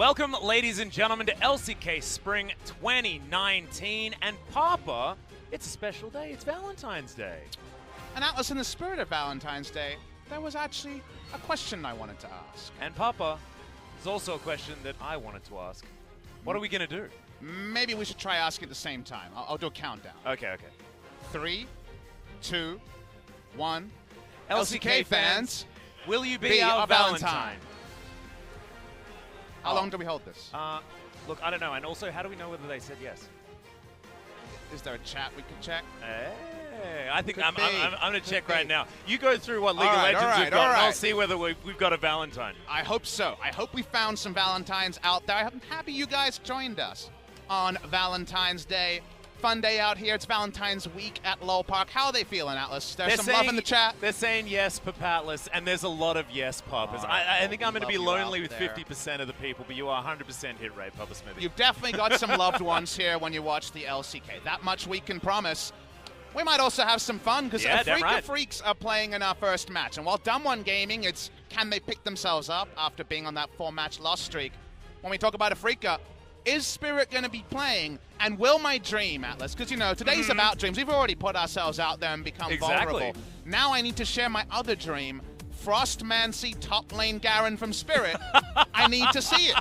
Welcome, ladies and gentlemen, to LCK Spring 2019. And Papa, it's a special day. It's Valentine's Day. And Atlas, in the spirit of Valentine's Day, there was actually a question I wanted to ask. And Papa, there's also a question that I wanted to ask. What are we going to do? Maybe we should try asking at the same time. I'll do a countdown. Okay. 3, 2, 1. LCK fans, will you be our Valentine? How long do we hold this? Look, I don't know. And also, how do we know whether they said yes? Is there a chat we can check? Hey, I think I'm be. going to check Could right be. now. You go through what League of Legends we've got, and I'll see whether we've got a Valentine. I hope so. I hope we found some Valentines out there. I'm happy you guys joined us on Valentine's Day. Fun day out here. It's Valentine's week at Lowell Park. How are they feeling, Atlas? There's some love in the chat. They're saying yes, Papatlas, and there's a lot of yes, Papas. I think I'm going to be lonely with there. 50% of the people, but you are 100% hit rate, Papa Smithy. You've definitely got some loved ones here when you watch the LCK. That much we can promise. We might also have some fun because Afreeca Freecs are playing in our first match. And while Damwon Gaming, it's can they pick themselves up after being on that 4-match loss streak. When we talk about Afreeca, is Spirit going to be playing? And will my dream, Atlas? Because, you know, today's about dreams. We've already put ourselves out there and become vulnerable. Now I need to share my other dream. Frostmancy top lane Garen from Spirit. I need to see it.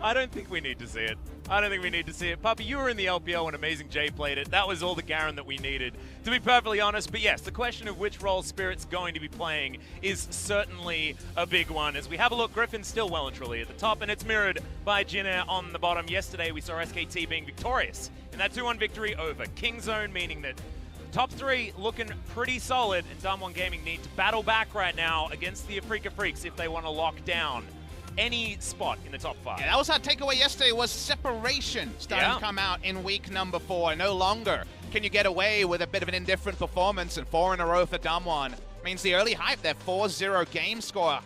I don't think we need to see it. I don't think we need to see it. Puppy, you were in the LPL when Amazing Jay played it. That was all the Garen that we needed, to be perfectly honest. But yes, the question of which role Spirit's going to be playing is certainly a big one. As we have a look, Griffin's still well and truly at the top, and it's mirrored by Jinnair on the bottom. Yesterday, we saw SKT being victorious in that 2-1 victory over Kingzone, meaning that top 3 looking pretty solid, and Damwon Gaming need to battle back right now against the Afreeca Freecs if they want to lock down any spot in the top 5. Yeah, that was our takeaway yesterday, was separation starting to come out in week number 4. No longer can you get away with a bit of an indifferent performance, and 4 in a row for Damwon means the early hype, their 4-0 game score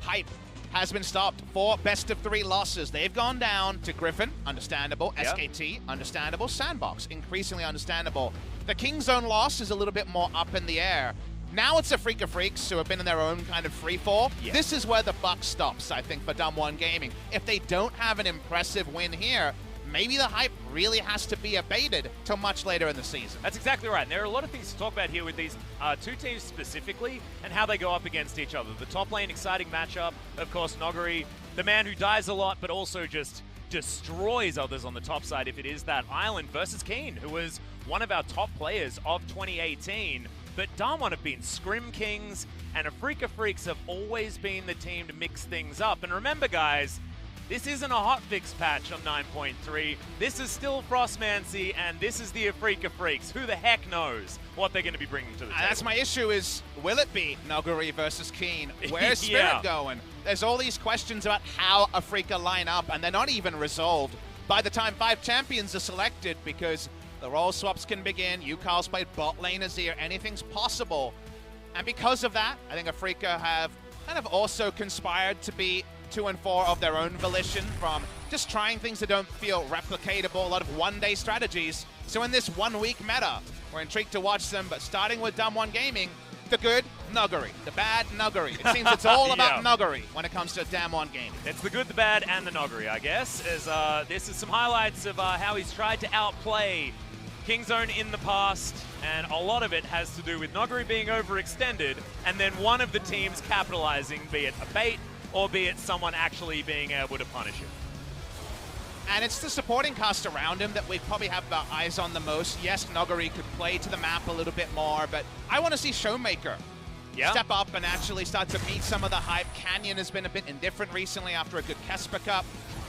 hype has been stopped. 4 best-of-3 losses. They've gone down to Griffin, understandable, SKT, understandable, Sandbox, increasingly understandable. The Kingzone loss is a little bit more up in the air. Now it's Afreeca Freecs, who have been in their own kind of free fall. Yeah. This is where the buck stops, I think, for Damwon Gaming. If they don't have an impressive win here, maybe the hype really has to be abated till much later in the season. That's exactly right. And there are a lot of things to talk about here with these two teams specifically and how they go up against each other. The top lane, exciting matchup. Of course, Noguri, the man who dies a lot, but also just destroys others on the top side if it is that island, versus Keen, who was one of our top players of 2018. But Damwon have been Scrim Kings, and Afreeca Freecs have always been the team to mix things up. And remember, guys, this isn't a hotfix patch on 9.3. This is still Frostmancy, and this is the Afreeca Freecs. Who the heck knows what they're going to be bringing to the table? That's my issue is, will it be Noguri versus Keen? Where's Spirit going? There's all these questions about how Afreeca line up, and they're not even resolved by the time 5 champions are selected, because the role swaps can begin. Yukal's played bot lane Azir. Anything's possible. And because of that, I think Afreeca have kind of also conspired to be 2 and 4 of their own volition, from just trying things that don't feel replicatable, a lot of one-day strategies. So in this 1-week meta, we're intrigued to watch them, but starting with Damwon Gaming, the good, Noguri. The bad, Noguri. It seems it's all about Noguri when it comes to Damwon Gaming. It's the good, the bad, and the Noguri, I guess. As this is some highlights of how he's tried to outplay Kingzone in the past, and a lot of it has to do with Noguri being overextended, and then one of the teams capitalizing, be it a bait, or be it someone actually being able to punish him. And it's the supporting cast around him that we probably have our eyes on the most. Yes, Noguri could play to the map a little bit more, but I want to see Showmaker step up and actually start to meet some of the hype. Canyon has been a bit indifferent recently after a good Kesper Cup.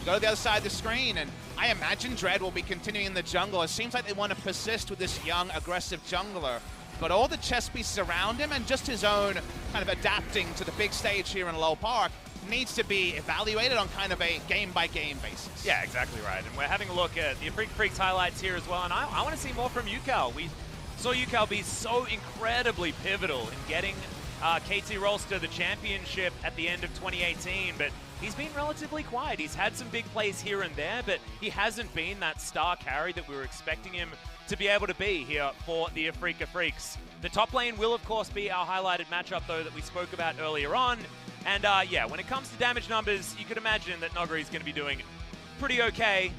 Go to the other side of the screen, and I imagine Dread will be continuing in the jungle. It seems like they want to persist with this young, aggressive jungler. But all the chess pieces around him and just his own kind of adapting to the big stage here in Lowell Park needs to be evaluated on kind of a game-by-game basis. Yeah, exactly right. And we're having a look at the Afreeca Freecs highlights here as well, and I want to see more from Yukal. We saw Yukal be so incredibly pivotal in getting KT Rolster the championship at the end of 2018, but he's been relatively quiet. He's had some big plays here and there, but he hasn't been that star carry that we were expecting him to be able to be here for the Afreeca Freecs. The top lane will, of course, be our highlighted matchup, though, that we spoke about earlier on. And yeah, when it comes to damage numbers, you could imagine that Nogari's going to be doing pretty okay.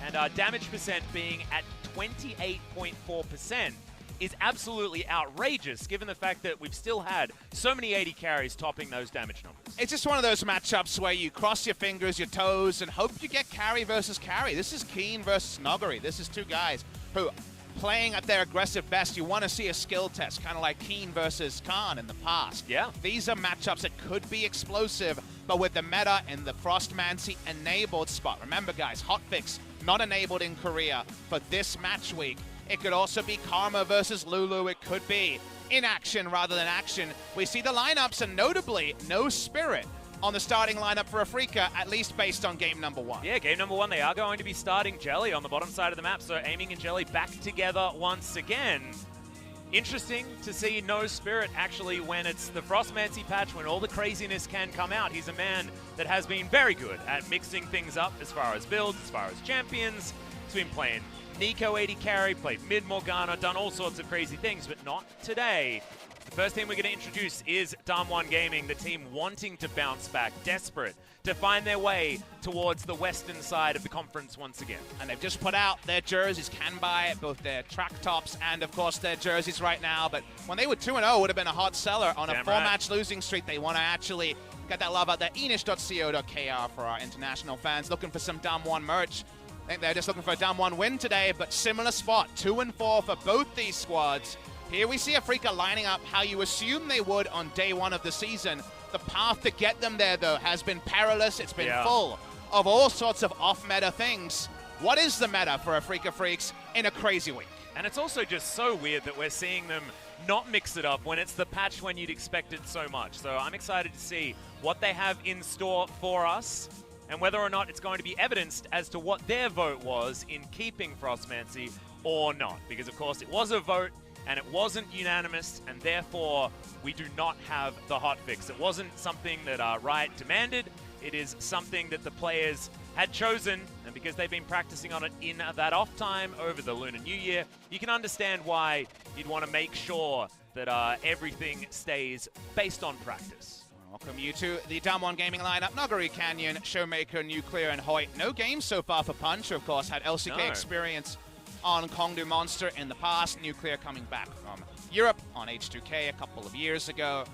And damage percent being at 28.4% is absolutely outrageous, given the fact that we've still had so many 80 carries topping those damage numbers. It's just one of those matchups where you cross your fingers, your toes, and hope you get carry versus carry. This is Keen versus Nogari. This is two guys who, playing at their aggressive best, you want to see a skill test, kind of like Keen versus Khan in the past. Yeah. These are matchups that could be explosive, but with the meta in the Frostmancy enabled spot. Remember, guys, hotfix not enabled in Korea for this match week. It could also be Karma versus Lulu. It could be inaction rather than action. We see the lineups, and notably, no Spirit on the starting lineup for Afreeca, at least based on game number 1. Yeah, game number 1, they are going to be starting Jelly on the bottom side of the map, so Aiming and Jelly back together once again. Interesting to see no Spirit actually when it's the Frostmancy patch, when all the craziness can come out. He's a man that has been very good at mixing things up as far as builds, as far as champions. He's been playing Nico 80 carry, played mid Morgana, done all sorts of crazy things, but not today. The first team we're going to introduce is Damwon Gaming, the team wanting to bounce back, desperate to find their way towards the western side of the conference once again. And they've just put out their jerseys, can buy both their track tops and, of course, their jerseys right now. But when they were 2-0, would have been a hot seller on a 4-match losing streak. They want to actually get that love out there. Enish.co.kr for our international fans looking for some Damwon merch. I think they're just looking for a Damwon win today, but similar spot, 2-4 for both these squads. Here we see Afreeca lining up how you assume they would on day 1 of the season. The path to get them there, though, has been perilous. It's been full of all sorts of off-meta things. What is the meta for Afreeca Freecs in a crazy week? And it's also just so weird that we're seeing them not mix it up when it's the patch when you'd expect it so much. So I'm excited to see what they have in store for us, and whether or not it's going to be evidenced as to what their vote was in keeping Frostmancy or not. Because, of course, it was a vote, and it wasn't unanimous, and therefore we do not have the hotfix. It wasn't something that Riot demanded. It is something that the players had chosen, and because they've been practicing on it in that off time over the Lunar New Year, you can understand why you'd want to make sure that everything stays based on practice. Welcome you to the Damwon Gaming lineup. Nogari, Canyon, Showmaker, Nuclear, and Hoyt. No games so far for Punch, who of course had LCK experience on Kongdu Monster in the past. Nuclear coming back from Europe on H2K a couple of years ago.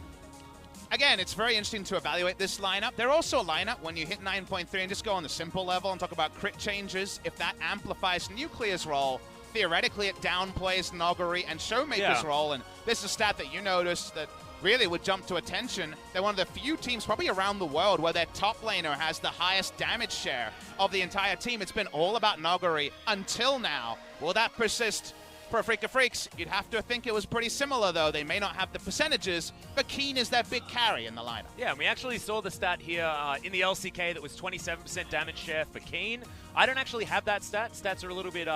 Again, it's very interesting to evaluate this lineup. They're also a lineup when you hit 9.3 and just go on the simple level and talk about crit changes. If that amplifies Nuclear's role, theoretically it downplays Nogari and Showmaker's role. And this is a stat that you noticed that really would jump to attention. They're one of the few teams probably around the world where their top laner has the highest damage share of the entire team. It's been all about Nogari until now. Will that persist for Afreeca Freecs? You'd have to think it was pretty similar, though. They may not have the percentages, but Keen is that big carry in the lineup. Yeah, and we actually saw the stat here in the LCK that was 27% damage share for Keen. I don't actually have that stat. Stats are a little bit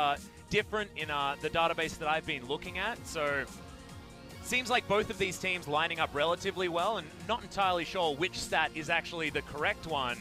different in the database that I've been looking at, so seems like both of these teams lining up relatively well, and not entirely sure which stat is actually the correct one.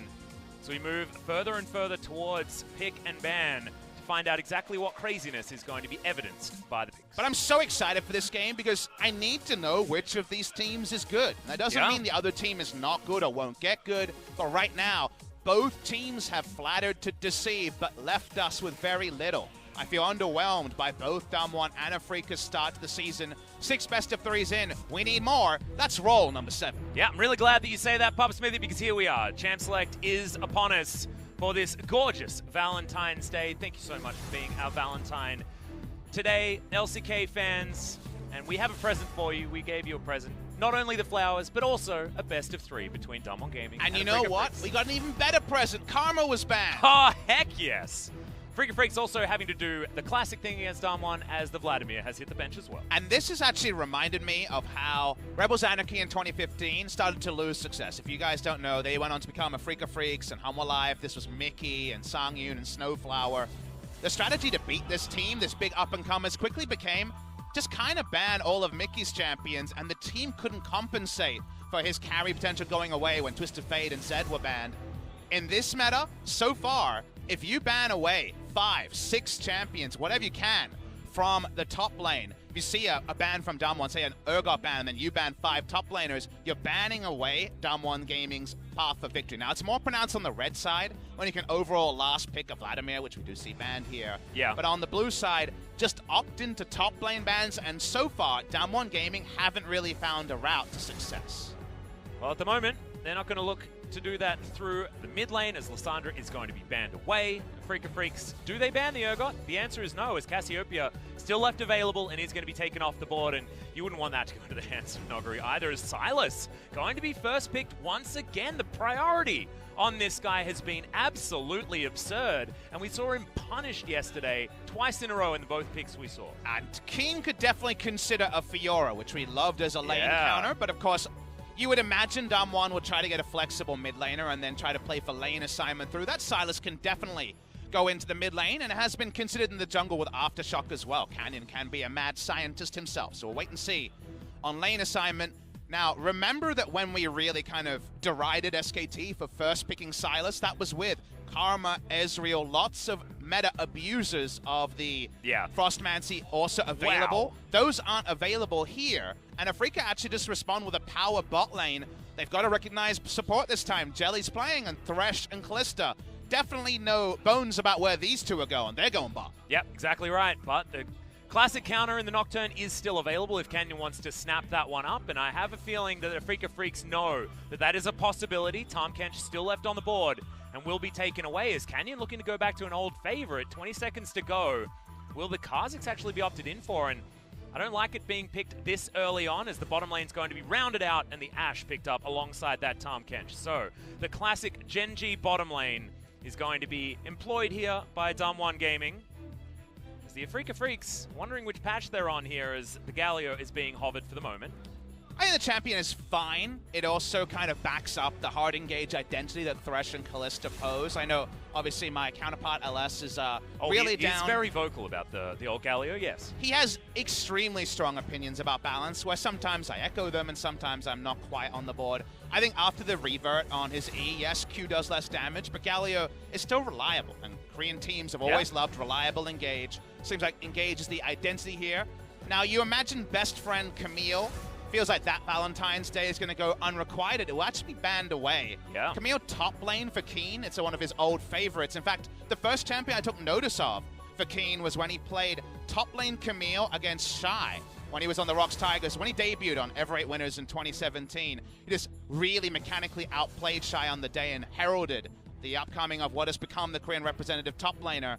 So we move further and further towards pick and ban to find out exactly what craziness is going to be evidenced by the picks. But I'm so excited for this game because I need to know which of these teams is good. That doesn't mean the other team is not good or won't get good, but right now, both teams have flattered to deceive but left us with very little. I feel underwhelmed by both Damwon and Afreeca's start to the season. 6 best-of-3s in. We need more. That's roll number 7. Yeah, I'm really glad that you say that, Papa Smithy, because here we are. Champ Select is upon us for this gorgeous Valentine's Day. Thank you so much for being our Valentine today, LCK fans. And we have a present for you. We gave you a present. Not only the flowers, but also a best-of-3 between Damwon Gaming and you know what? Freecs. We got an even better present. Karma was banned. Oh, heck yes. FLICKR Freecs also having to do the classic thing against Damwon as the Vladimir has hit the bench as well. And this has actually reminded me of how Rebels Anarchy in 2015 started to lose success. If you guys don't know, they went on to become Afreeca Freecs and Humble Life. This was Mickey and Sangyun and Snowflower. The strategy to beat this team, this big up-and-comers, quickly became just kind of ban all of Mickey's champions, and the team couldn't compensate for his carry potential going away when Twisted Fate and Zed were banned. In this meta, so far, if you ban away 5, 6 champions, whatever you can, from the top lane. If you see a ban from Damwon, say an Urgot ban, and then you ban 5 top laners, you're banning away Damwon Gaming's path for victory. Now, it's more pronounced on the red side, when you can overall last pick a Vladimir, which we do see banned here. Yeah. But on the blue side, just opt into top lane bans, and so far, Damwon Gaming haven't really found a route to success. Well, at the moment, they're not going to look to do that through the mid lane, as Lissandra is going to be banned away. Afreeca Freecs, do they ban the Urgot? The answer is no, as Cassiopeia still left available and is going to be taken off the board, and you wouldn't want that to go to the hands of Noguri either, as Sylas going to be first picked once again. The priority on this guy has been absolutely absurd, and we saw him punished yesterday twice in a row in the both picks we saw. And King could definitely consider a Fiora, which we loved as a lane counter, but of course, you would imagine Damwon would try to get a flexible mid laner and then try to play for lane assignment through. That Sylas can definitely go into the mid lane, and it has been considered in the jungle with Aftershock as well. Canyon can be a mad scientist himself, so we'll wait and see on lane assignment. Now, remember that when we really kind of derided SKT for first picking Sylas, that was with Karma, Ezreal, lots of meta abusers of the Frostmancy also available. Wow. Those aren't available here, and Afreeca actually just respond with a power bot lane. They've got to recognize support this time. Jelly's playing, and Thresh and Callista. Definitely no bones about where these two are going. They're going bot. Yep, exactly right, but the classic counter in the Nocturne is still available if Canyon wants to snap that one up, and I have a feeling that the Afreeca Freecs know that that is a possibility. Tahm Kench still left on the board and will be taken away, as Canyon looking to go back to an old favorite. 20 seconds to go. Will the Kha'Zix actually be opted in for? And I don't like it being picked this early on, as the bottom lane's going to be rounded out and the Ashe picked up alongside that Tahm Kench. So the classic Gen G bottom lane is going to be employed here by Damwon Gaming. As the Afreeca Freecs wondering which patch they're on here, as the Galio is being hovered for the moment. I think the champion is fine. It also kind of backs up the hard engage identity that Thresh and Callista pose. I know, obviously, my counterpart LS is really down. He's very vocal about the old Galio, yes. He has extremely strong opinions about balance, where sometimes I echo them and sometimes I'm not quite on the board. I think after the revert on his E, yes, Q does less damage, but Galio is still reliable, and Korean teams have always loved reliable engage. Seems like engage is the identity here. Now, you imagine best friend Camille. Feels like that Valentine's Day is going to go unrequited. It will actually be banned away. Yeah. Camille top lane for Keen. It's one of his old favorites. In fact, the first champion I took notice of for Keen was when he played top lane Camille against Shy when he was on the Rocks Tigers. When he debuted on Ever 8 Winners in 2017, he just really mechanically outplayed Shy on the day and heralded the upcoming of what has become the Korean representative top laner.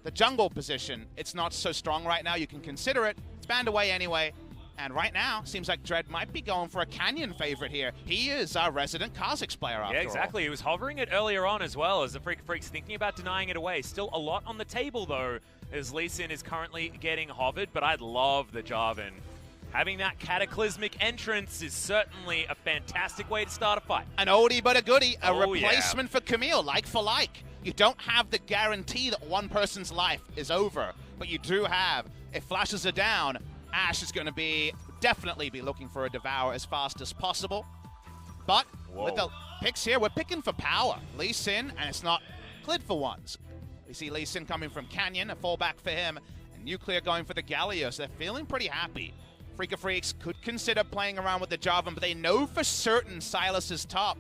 The jungle position, it's not so strong right now. You can consider it. It's banned away anyway. And right now, seems like Dread might be going for a Canyon favorite here. He is our resident Kha'Zix player after all. Yeah, exactly. He was hovering it earlier on as well, as the Afreeca Freecs thinking about denying it away. Still a lot on the table, though, as Lee Sin is currently getting hovered, but I'd love the Jarvan. Having that cataclysmic entrance is certainly a fantastic way to start a fight. An oldie but a goodie, a replacement for Camille, like for like. You don't have the guarantee that one person's life is over, but you do have, if flashes are down, Ashe is going to definitely be looking for a Devour as fast as possible. But with the picks here, we're picking for power. Lee Sin, and it's not Clid for once. We see Lee Sin coming from Canyon, a fallback for him, and Nuclear going for the Galio, so they're feeling pretty happy. Afreeca Freecs could consider playing around with the Jarvan, but they know for certain Sylas is top.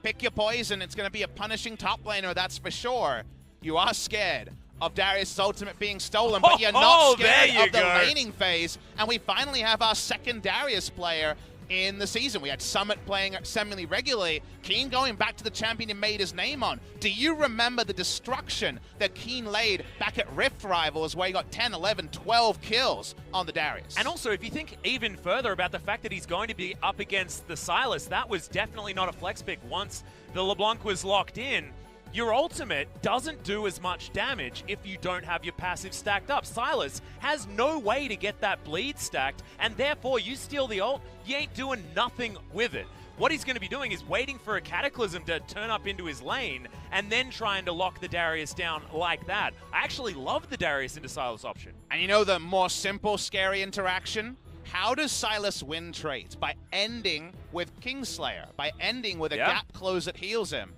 Pick your poison. It's going to be a punishing top laner, that's for sure. You are scared of Darius' ultimate being stolen, but you're not scared of the laning phase. And we finally have our second Darius player in the season. We had Summit playing semi-regularly. Keen going back to the champion he made his name on. Do you remember the destruction that Keen laid back at Rift Rivals, where he got 10, 11, 12 kills on the Darius? And also, if you think even further about the fact that he's going to be up against the Sylas, that was definitely not a flex pick once the LeBlanc was locked in. Your ultimate doesn't do as much damage if you don't have your passive stacked up. Sylas has no way to get that bleed stacked, and therefore you steal the ult, you ain't doing nothing with it. What he's going to be doing is waiting for a Cataclysm to turn up into his lane, and then trying to lock the Darius down like that. I actually love the Darius into Sylas option. And you know the more simple, scary interaction? How does Sylas win trades? By ending with Kingslayer, by ending with a gap close that heals him.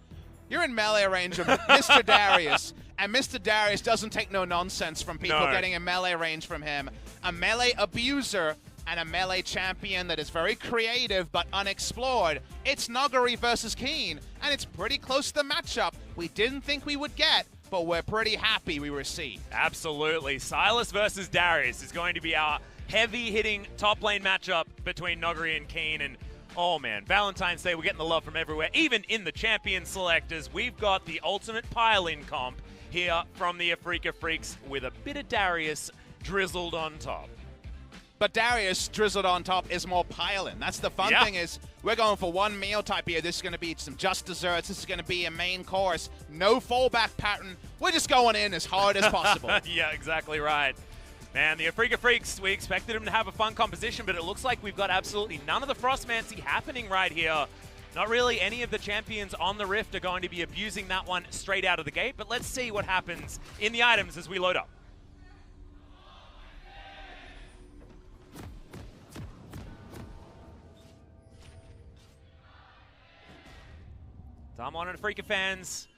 You're in melee range of Mr. Darius, And Mr. Darius doesn't take no nonsense from people getting in melee range from him. A melee abuser and a melee champion that is very creative but unexplored. It's Noguri versus Keen, and it's pretty close to the matchup we didn't think we would get, but we're pretty happy we received. Absolutely. Silas versus Darius is going to be our heavy-hitting top lane matchup between Noguri and Keen. And oh man, Valentine's Day, we're getting the love from everywhere. Even in the champion selectors, we've got the ultimate pile-in comp here from the Afreeca Freecs with a bit of Darius drizzled on top. But Darius drizzled on top is more pile-in. That's the fun thing is we're going for one meal type here. This is going to be some just desserts. This is going to be a main course. No fallback pattern. We're just going in as hard as possible. Yeah, exactly right. Man, the Afreeca Freecs, we expected them to have a fun composition, but it looks like we've got absolutely none of the Frostmancy happening right here. Not really any of the champions on the Rift are going to be abusing that one straight out of the gate, but let's see what happens in the items as we load up. Damwon and Afreeca fans,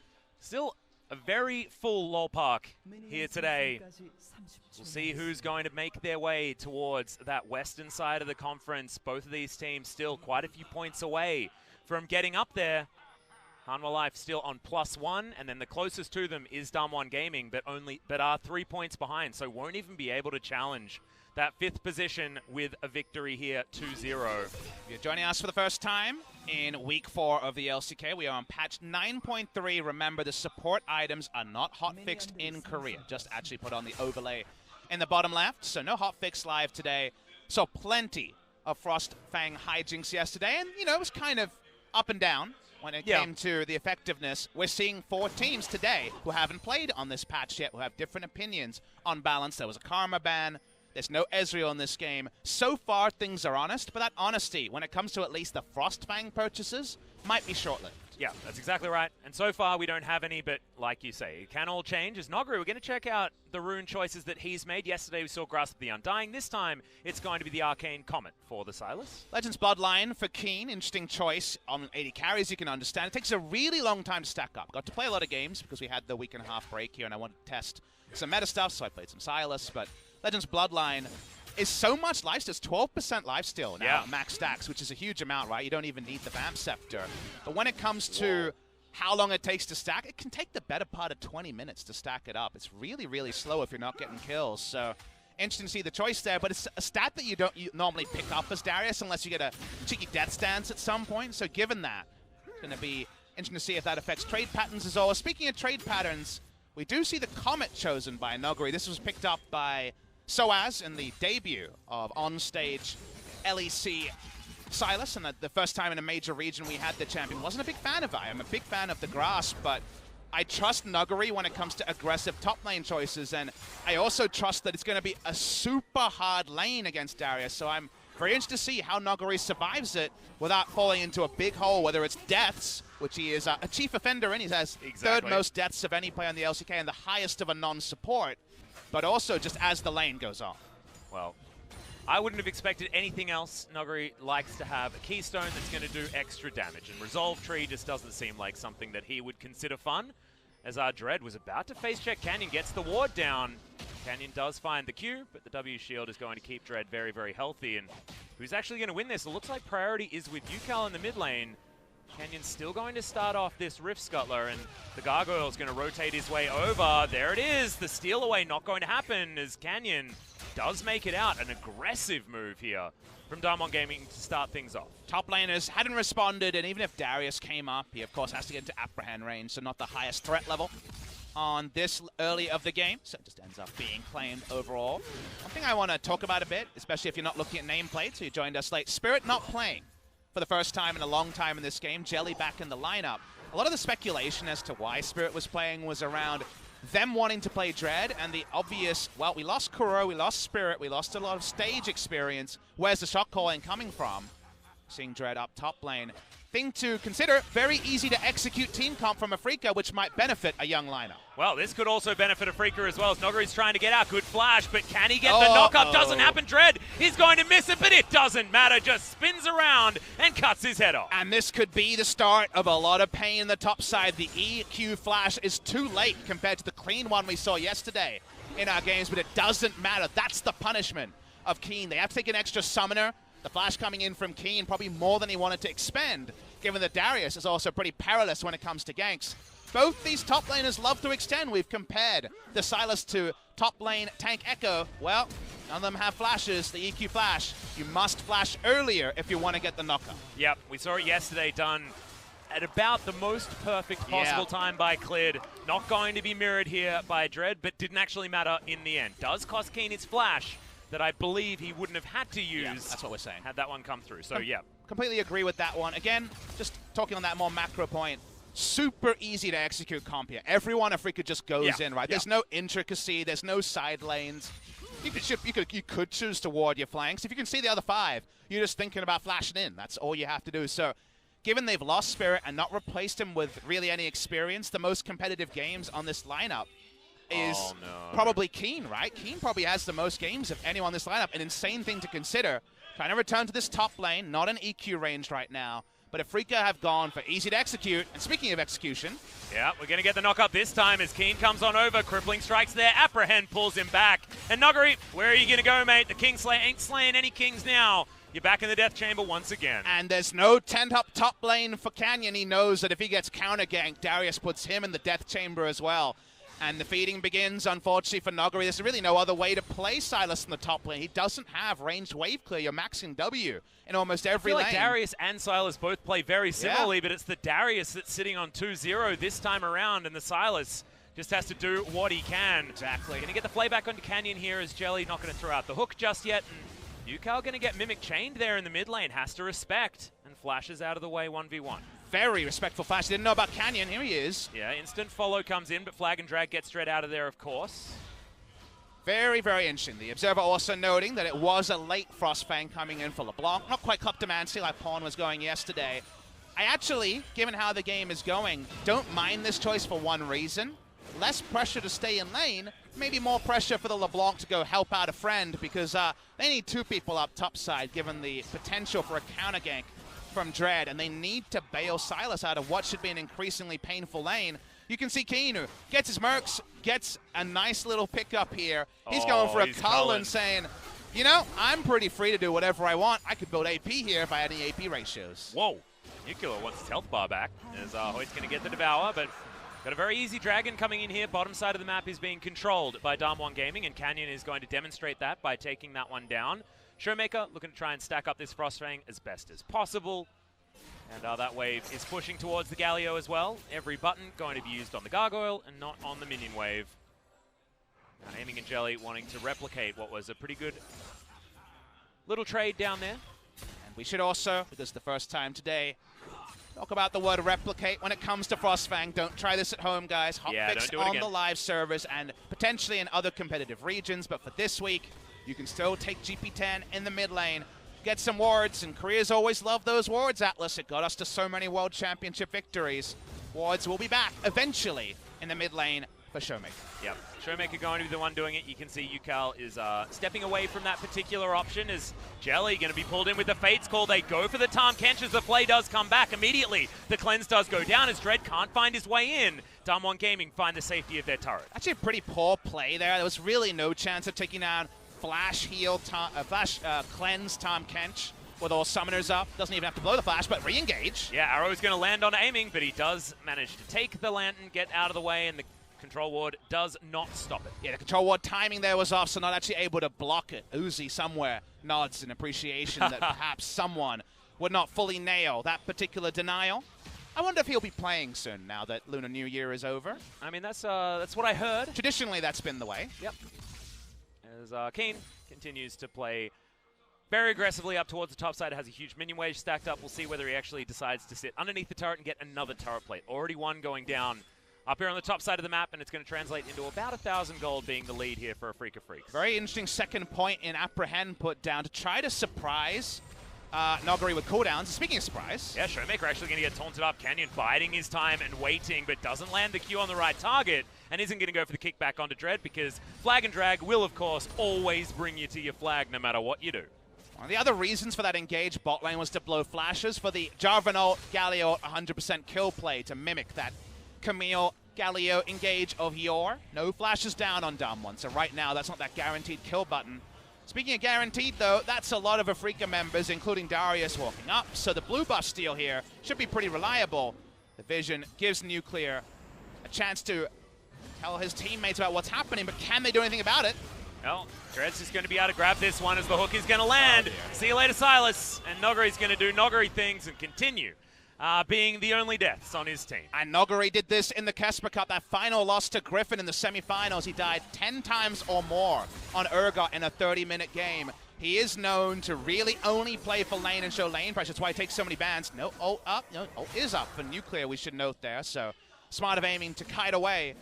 still a very full LoL Park here today. We'll see who's going to make their way towards that western side of the conference. Both of these teams still quite a few points away from getting up there. Hanwha Life still on +1, and then the closest to them is Damwon Gaming, but are 3 points behind, so won't even be able to challenge that 5th position with a victory here, 2-0. If you're joining us for the first time in week 4 of the LCK, we are on patch 9.3. Remember, the support items are not hotfixed in Korea, just actually put on the overlay in the bottom left, so no hotfix live today. So plenty of Frostfang hijinks yesterday, and you know, it was kind of up and down when it came to the effectiveness. We're seeing 4 teams today who haven't played on this patch yet, who have different opinions on balance. There was a Karma ban. There's no Ezreal in this game. So far, things are honest, but that honesty, when it comes to at least the Frostfang purchases, might be short-lived. Yeah, that's exactly right. And so far, we don't have any, but like you say, it can all change. As Noguri, we're going to check out the rune choices that he's made. Yesterday, we saw Grasp of the Undying. This time, it's going to be the Arcane Comet for the Silas. Legends Bloodline for Keen. Interesting choice on 80 carries, you can understand. It takes a really long time to stack up. Got to play a lot of games because we had the week and a half break here, and I wanted to test some meta stuff, so I played some Silas, but Legends Bloodline is so much lifesteal. It's 12% lifesteal now at max stacks, which is a huge amount, right? You don't even need the Vamp Scepter. But when it comes to how long it takes to stack, it can take the better part of 20 minutes to stack it up. It's really, really slow if you're not getting kills. So interesting to see the choice there, but it's a stat that you don't normally pick up as Darius unless you get a cheeky death stance at some point. So given that, it's going to be interesting to see if that affects trade patterns as well. Speaking of trade patterns, we do see the Comet chosen by Noguri. This was picked up by Soaz in the debut of on-stage LEC Silas, and the first time in a major region we had the champion. Wasn't a big fan of it. I'm a big fan of the Grasp, but I trust Noguri when it comes to aggressive top lane choices, and I also trust that it's going to be a super hard lane against Darius, so I'm very interested to see how Noguri survives it without falling into a big hole, whether it's deaths, which he is a chief offender in. He has third most deaths of any player in the LCK and the highest of a non-support, but also just as the lane goes on. Well, I wouldn't have expected anything else. Noguri likes to have a keystone that's going to do extra damage, and Resolve Tree just doesn't seem like something that he would consider fun. As our Dread was about to face check Canyon, gets the ward down. Canyon does find the Q, but the W shield is going to keep Dread very, very healthy. And who's actually going to win this? It looks like priority is with Yukal in the mid lane. Canyon's still going to start off this Rift Scuttler, and the Gargoyle's going to rotate his way over. There it is. The steal away not going to happen as Canyon does make it out. An aggressive move here from Damwon Gaming to start things off. Top laners hadn't responded, and even if Darius came up, he of course has to get into apprehend range, so not the highest threat level on this early of the game, so it just ends up being claimed overall. One thing I want to talk about a bit, especially if you're not looking at nameplates, so you joined us late. Spirit not playing for the first time in a long time in this game. Jelly back in the lineup. A lot of the speculation as to why Spirit was playing was around them wanting to play Dread, and the obvious, well, we lost Kuro, we lost Spirit, we lost a lot of stage experience. Where's the shot calling coming from? Seeing Dread up top lane. Thing to consider, very easy to execute team comp from Afreeca, which might benefit a young lineup. Well, this could also benefit Afreeca as well, as Nogari's trying to get out. Good flash, but can he get the knock-up? Doesn't happen. Dread, he's going to miss it, but it doesn't matter. Just spins around and cuts his head off. And this could be the start of a lot of pain in the top side. The EQ flash is too late compared to the clean one we saw yesterday in our games, but it doesn't matter. That's the punishment of Keen. They have to take an extra summoner. The flash coming in from Keen, probably more than he wanted to expend, given that Darius is also pretty perilous when it comes to ganks. Both these top laners love to extend. We've compared the Sylas to top lane tank Echo. Well, none of them have flashes, the EQ flash. You must flash earlier if you want to get the knockup. Yep, we saw it yesterday done at about the most perfect possible time by Clid. Not going to be mirrored here by Dread, but didn't actually matter in the end. Does cost Keen his flash that I believe he wouldn't have had to use. Yeah, that's what we're saying. Had that one come through, so yeah. Completely agree with that one. Again, just talking on that more macro point, super easy to execute comp here. Everyone Afreeca just goes in, right? There's no intricacy, there's no side lanes. You could choose to ward your flanks. If you can see the other 5, you're just thinking about flashing in. That's all you have to do. So, given they've lost Spirit and not replaced him with really any experience, the most competitive games on this lineup is probably Keen, right? Keen probably has the most games of anyone on this lineup. An insane thing to consider. Trying to return to this top lane, not an EQ range right now. But Afreeca have gone for easy to execute. And speaking of execution. Yeah, we're going to get the knock-up this time as Keen comes on over. Crippling strikes there. Apprehend pulls him back. And Nogari, where are you going to go, mate? The Kingslayer ain't slaying any kings now. You're back in the death chamber once again. And there's no tent up top lane for Canyon. He knows that if he gets counter-ganked, Darius puts him in the death chamber as well. And the feeding begins, unfortunately, for Nogari. There's really no other way to play Sylas in the top lane. He doesn't have ranged wave clear. You're maxing W in almost every lane. I feel like Darius and Sylas both play very similarly, but it's the Darius that's sitting on 2-0 this time around, and the Sylas just has to do what he can. Exactly. Going to get the playback onto Canyon here as Jelly not going to throw out the hook just yet. And Yukal going to get Mimic chained there in the mid lane. Has to respect, and flashes out of the way 1v1. Very respectful flash. Didn't know about Canyon. Here he is. Yeah, instant follow comes in, but Flag and Drag gets Dread out of there, of course. Very, very interesting. The Observer also noting that it was a late Frostfang coming in for LeBlanc. Not quite Kleptomancy like Pawn was going yesterday. I actually, given how the game is going, don't mind this choice for one reason. Less pressure to stay in lane, maybe more pressure for the LeBlanc to go help out a friend, because they need 2 people up top side, given the potential for a counter gank from Dread, and they need to bail Sylas out of what should be an increasingly painful lane. You can see Keanu gets his mercs, gets a nice little pickup here. He's going for a Cullen saying, you know, I'm pretty free to do whatever I want. I could build AP here if I had any AP ratios. Whoa. Nuclear wants his health bar back as Hoyt's going to get the Devour, but got a very easy dragon coming in here. Bottom side of the map is being controlled by Damwon Gaming, and Canyon is going to demonstrate that by taking that one down. Showmaker looking to try and stack up this Frostfang as best as possible. And that wave is pushing towards the Galio as well. Every button going to be used on the Gargoyle and not on the minion wave. And Aiming and Jelly wanting to replicate what was a pretty good little trade down there. And we should also, because the first time today, talk about the word replicate when it comes to Frostfang. Don't try this at home, guys. Hotfix on the live servers and potentially in other competitive regions. But for this week, you can still take GP10 in the mid lane, get some wards, and Korea's always loved those wards, Atlas. It got us to so many World Championship victories. Wards will be back eventually in the mid lane for Showmaker. Yep, Showmaker going to be the one doing it. You can see Yukal is stepping away from that particular option as Jelly going to be pulled in with the Fates call. They go for the Tahm Kench as the play does come back immediately. The cleanse does go down as Dread can't find his way in. Damwon Gaming find the safety of their turret. Actually a pretty poor play there. There was really no chance of taking down Flash heal, cleanse Tahm Kench with all summoners up. Doesn't even have to blow the flash, but re-engage. Yeah, Arrow's going to land on Aiming, but he does manage to take the Lantern, get out of the way, and the control ward does not stop it. Yeah, the control ward timing there was off, so not actually able to block it. Uzi somewhere nods in appreciation that perhaps someone would not fully nail that particular denial. I wonder if he'll be playing soon now that Lunar New Year is over. I mean, that's what I heard. Traditionally, that's been the way. Yep. As Keen continues to play very aggressively up towards the top side. It has a huge minion wave stacked up. We'll see whether he actually decides to sit underneath the turret and get another turret plate. Already one going down up here on the top side of the map, and it's going to translate into about 1,000 gold being the lead here for Afreeca Freecs. Very interesting second point in Apprehend put down to try to surprise Noguri with cooldowns. Speaking of surprise. Yeah, Showmaker actually going to get taunted up. Canyon biding his time and waiting, but doesn't land the Q on the right target and isn't going to go for the kickback onto Dread because flag and drag will, of course, always bring you to your flag no matter what you do. One of the other reasons for that engaged bot lane was to blow flashes for the Jarvan ult, Galio 100% kill play to mimic that Camille Galio engage of yore. No flashes down on Damwon, so right now that's not that guaranteed kill button. Speaking of guaranteed, though, that's a lot of Afreeca members, including Darius, walking up, so the blue buff steal here should be pretty reliable. The vision gives Nuclear a chance to tell his teammates about what's happening, but can they do anything about it? Well, Dreads is going to be able to grab this one as the hook is going to land. Oh, see you later, Silas. And Noguri's going to do Noguri things and continue being the only deaths on his team. And Noguri did this in the Kesper Cup, that final loss to Griffin in the semifinals. He died 10 times or more on Urgot in a 30-minute game. He is known to really only play for lane and show lane pressure. That's why he takes so many bans. No ult up. No ult is up for Nuclear, we should note there. So smart of aiming to kite away.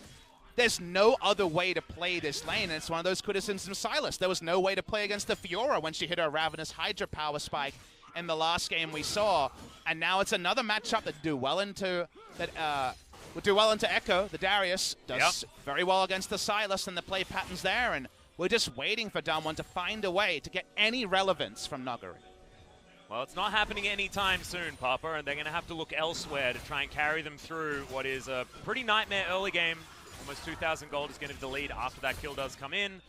There's no other way to play this lane, and it's one of those criticisms of Silas. There was no way to play against the Fiora when she hit her Ravenous Hydra power spike in the last game we saw, and now it's another matchup that would do well into Echo. The Darius does very well against the Silas and the play patterns there, and we're just waiting for Damwon to find a way to get any relevance from Noguri. Well, it's not happening anytime soon, Papa, and they're going to have to look elsewhere to try and carry them through what is a pretty nightmare early game. Almost 2,000 gold is going to be the lead after that kill does come in.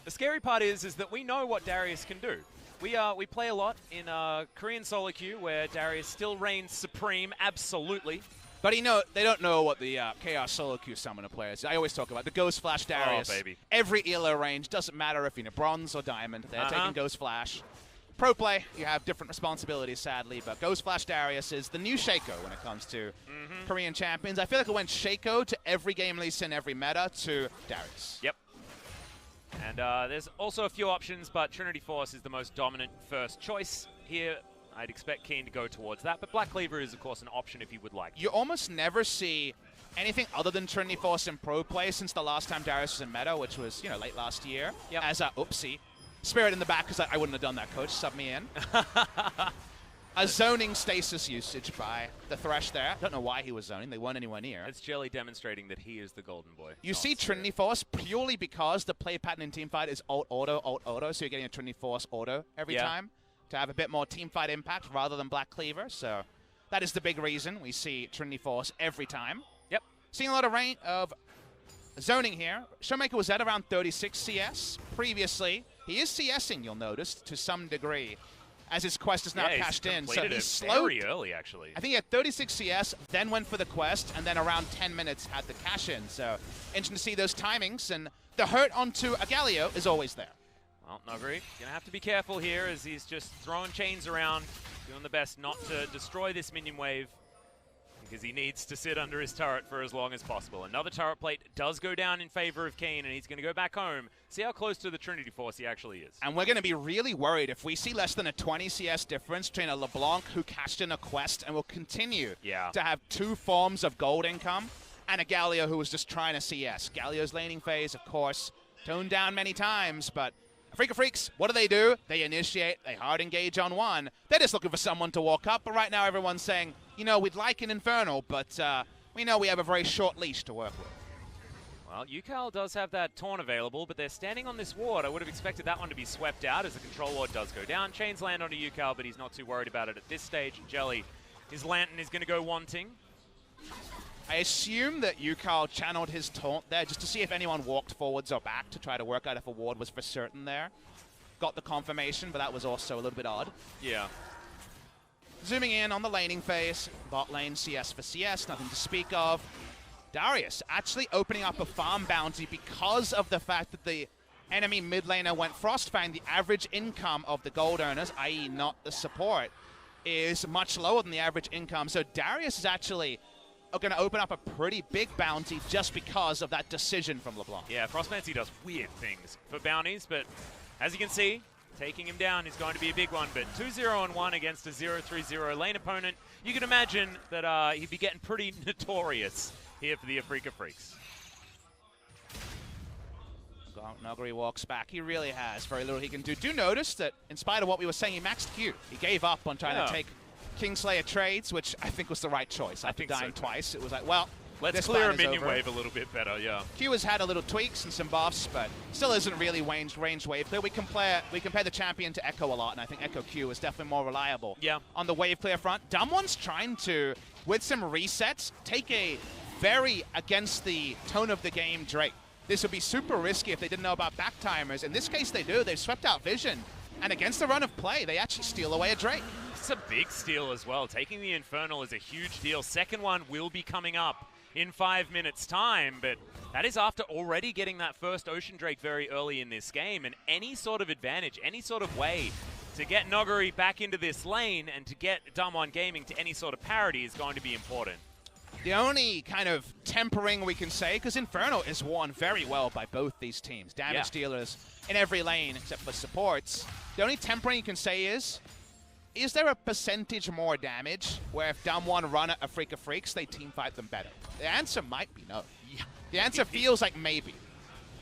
The scary part is that we know what Darius can do. We play a lot in Korean solo queue where Darius still reigns supreme, absolutely. But they don't know what the Chaos solo queue summoner players. I always talk about the Ghost Flash Darius. Oh, baby. Every elo range, doesn't matter if you're in bronze or diamond, they're taking Ghost Flash. Pro play, you have different responsibilities, sadly, but Ghost Flash Darius is the new Shaco when it comes to Korean champions. I feel like it went Shaco to every game least in every meta to Darius. Yep. And there's also a few options, but Trinity Force is the most dominant first choice here. I'd expect Keen to go towards that, but Black Cleaver is, of course, an option if you would like. You almost never see anything other than Trinity Force in pro play since the last time Darius was in meta, which was, late last year. Yep. As a oopsie. Spirit in the back, because I wouldn't have done that, coach. Sub me in. A zoning stasis usage by the Thresh there. Don't know why he was zoning. They weren't anywhere near. It's Jelly demonstrating that he is the golden boy. You see Trinity Force purely because the play pattern in Teamfight is ult-auto, so you're getting a Trinity Force auto every time to have a bit more Teamfight impact rather than Black Cleaver. So that is the big reason we see Trinity Force every time. Yep. Seeing a lot of zoning here. Showmaker was at around 36 CS previously. He is CSing, you'll notice, to some degree, as his quest is now cashed in. So he's slowed very early, actually. I think he had 36 CS, then went for the quest, and then around 10 minutes had the cash in. So interesting to see those timings, and the hurt onto Galio is always there. Well, Noguri gonna have to be careful here as he's just throwing chains around, doing the best not to destroy this minion wave, because he needs to sit under his turret for as long as possible. Another turret plate does go down in favor of Kane, and he's going to go back home. See how close to the Trinity Force he actually is. And we're going to be really worried if we see less than a 20 CS difference between a LeBlanc who cashed in a quest and will continue to have two forms of gold income, and a Galio who was just trying to CS. Galio's laning phase, of course, toned down many times, but Afreeca Freecs, what do? They initiate, they hard engage on one. They're just looking for someone to walk up, but right now everyone's saying, we'd like an Infernal, but we know we have a very short leash to work with. Well, UCAL does have that taunt available, but they're standing on this ward. I would have expected that one to be swept out as the control ward does go down. Chains land onto UCAL, but he's not too worried about it at this stage. Jelly, his Lantern is going to go wanting. I assume that UCAL channeled his taunt there just to see if anyone walked forwards or back to try to work out if a ward was for certain there. Got the confirmation, but that was also a little bit odd. Yeah. Zooming in on the laning phase, bot lane CS for CS, nothing to speak of. Darius actually opening up a farm bounty because of the fact that the enemy mid laner went Frostfang. The average income of the gold earners, i.e. not the support, is much lower than the average income. So Darius is actually going to open up a pretty big bounty just because of that decision from LeBlanc. Yeah, Frostmancy does weird things for bounties, but as you can see, taking him down is going to be a big one. But 2-0-1 against a 0-3-0 lane opponent, you can imagine that he'd be getting pretty notorious here for the Afreeca Freecs. Noguri walks back. He really has very little he can do. Do notice that in spite of what we were saying, he maxed Q. He gave up on trying to take Kingslayer trades, which I think was the right choice. After dying twice, it was like, well, let's clear a minion wave a little bit better, yeah. Q has had a little tweaks and some buffs, but still isn't really ranged wave clear. We compare the champion to Echo a lot, and I think Echo Q is definitely more reliable. Yeah. On the wave clear front, Damwon's trying to, with some resets, take a very against the tone of the game Drake. This would be super risky if they didn't know about backtimers. In this case, they do. They've swept out Vision. And against the run of play, they actually steal away a Drake. It's a big steal as well. Taking the Infernal is a huge deal. Second one will be coming up in 5 minutes' time, but that is after already getting that first Ocean Drake very early in this game. And any sort of advantage, any sort of way to get Noguri back into this lane and to get Damwon Gaming to any sort of parity is going to be important. The only kind of tempering we can say, because Inferno is won very well by both these teams. Damage dealers in every lane except for supports. The only tempering you can say is there a percentage more damage where if Damwon run at Afreeca Freecs, they teamfight them better? The answer might be no. The answer feels like maybe.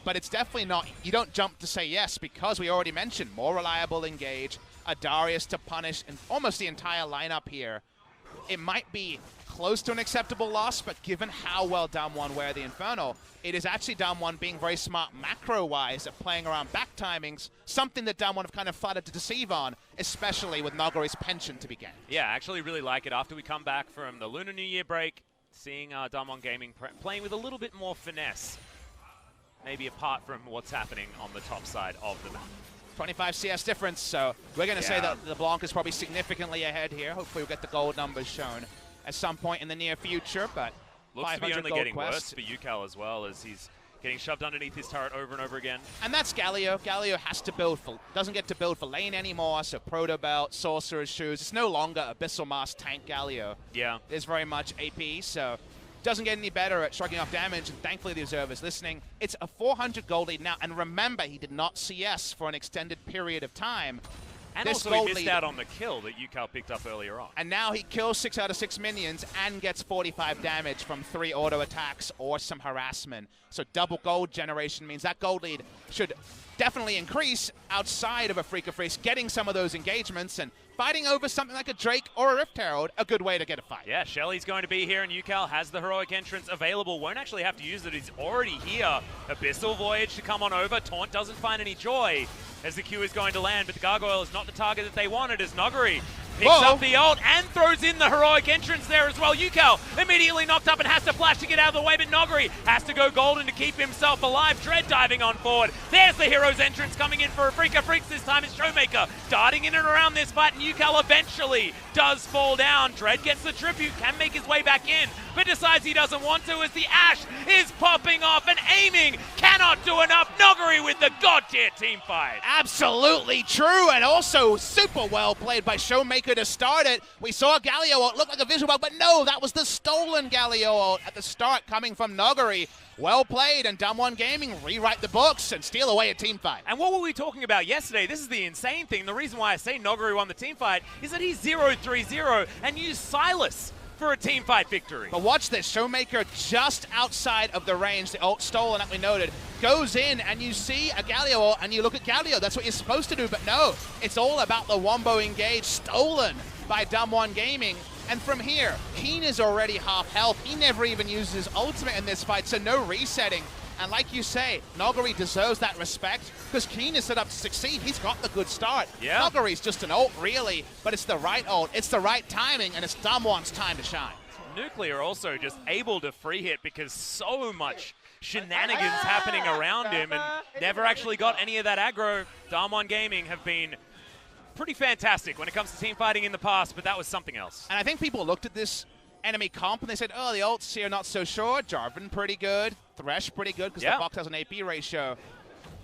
But it's definitely not. You don't jump to say yes because we already mentioned more reliable engage, a Darius to punish, and almost the entire lineup here. It might be close to an acceptable loss, but given how well Damwon wear the Inferno, it is actually Damwon being very smart macro-wise at playing around back timings, something that Damwon have kind of started to deceive on, especially with Noguri's penchant to begin. Yeah, I actually really like it. After we come back from the Lunar New Year break, seeing Damwon Gaming playing with a little bit more finesse, maybe apart from what's happening on the top side of the map. 25 CS difference, so we're going to say that the Blanc is probably significantly ahead here. Hopefully we'll get the gold numbers shown at some point in the near future, but looks to be only getting worse for UCAL as well, as he's getting shoved underneath his turret over and over again. And that's Galio. Galio has to build for, doesn't get to build for lane anymore, so Proto Belt, Sorcerer's Shoes. It's no longer Abyssal Mask tank Galio. Yeah. It's very much AP, so doesn't get any better at shrugging off damage, and thankfully the observer's listening. It's a 400 gold lead now, and remember, he did not CS for an extended period of time. And this also he missed out on the kill that UCAL picked up earlier on. And now he kills 6 out of 6 minions and gets 45 damage from 3 auto attacks or some harassment. So double gold generation means that gold lead should definitely increase outside of Afreeca Freecs, getting some of those engagements and fighting over something like a Drake or a Rift Herald, a good way to get a fight. Yeah, Shelly's going to be here, and UCAL has the heroic entrance available. Won't actually have to use it. He's already here. Abyssal Voyage to come on over. Taunt doesn't find any joy as the Q is going to land, but the Gargoyle is not the target that they wanted as Noguri picks up the ult and throws in the heroic entrance there as well. UCAL immediately knocked up and has to flash to get out of the way, but Noguri has to go golden to keep himself alive. Dread diving on forward. There's the hero's entrance coming in for Afreeca Freecs. This time it's Showmaker darting in and around this fight, and UCAL eventually does fall down. Dread gets the tribute, can make his way back in, but decides he doesn't want to as the Ash is popping off and aiming. Cannot do enough. Noguri with the god-tier team fight. Absolutely true, and also super well played by Showmaker to start it. We saw Galio ult look like a visual bug, but no, that was the stolen Galio ult at the start coming from Noguri. Well played, and Damwon Gaming rewrite the books and steal away a team fight. And what were we talking about yesterday? This is the insane thing. The reason why I say Noguri won the team fight is that he's 0-3-0 and used Silas for a team fight victory. But watch this, Showmaker just outside of the range, the ult stolen that we noted, goes in and you see a Galio ult and you look at Galio, that's what you're supposed to do, but no, it's all about the Wombo engage stolen by Damwon Gaming. And from here, Keen is already half health. He never even uses his ultimate in this fight, so no resetting. And like you say, Noguri deserves that respect because Keen is set up to succeed. He's got the good start. Yeah. Noguri's just an ult, really, but it's the right ult. It's the right timing, and it's Damwon's time to shine. Nuclear also just able to free hit because so much shenanigans happening around him and never actually got any of that aggro. Damwon Gaming have been pretty fantastic when it comes to team fighting in the past, but that was something else. And I think people looked at this enemy comp and they said, oh, the ults here not so sure. Jarvan pretty good. Thresh pretty good because the box has an AP ratio.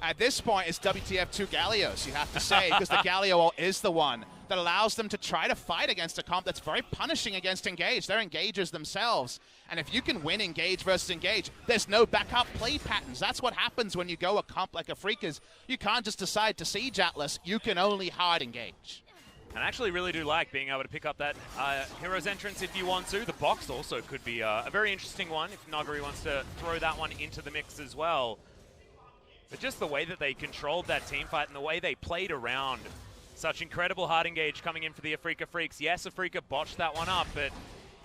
At this point, it's WTF2 Gallios, you have to say, because the Galio ult is the one that allows them to try to fight against a comp that's very punishing against Engage. They're Engagers themselves. And if you can win Engage versus Engage, there's no backup play patterns. That's what happens when you go a comp like Afreeca's. You can't just decide to Siege Atlas. You can only hard engage. And I actually really do like being able to pick up that Hero's Entrance if you want to. The box also could be a very interesting one if Noguri wants to throw that one into the mix as well. But just the way that they controlled that team fight and the way they played around. Such incredible hard engage coming in for the Afreeca Freecs. Yes, Afreeca botched that one up, but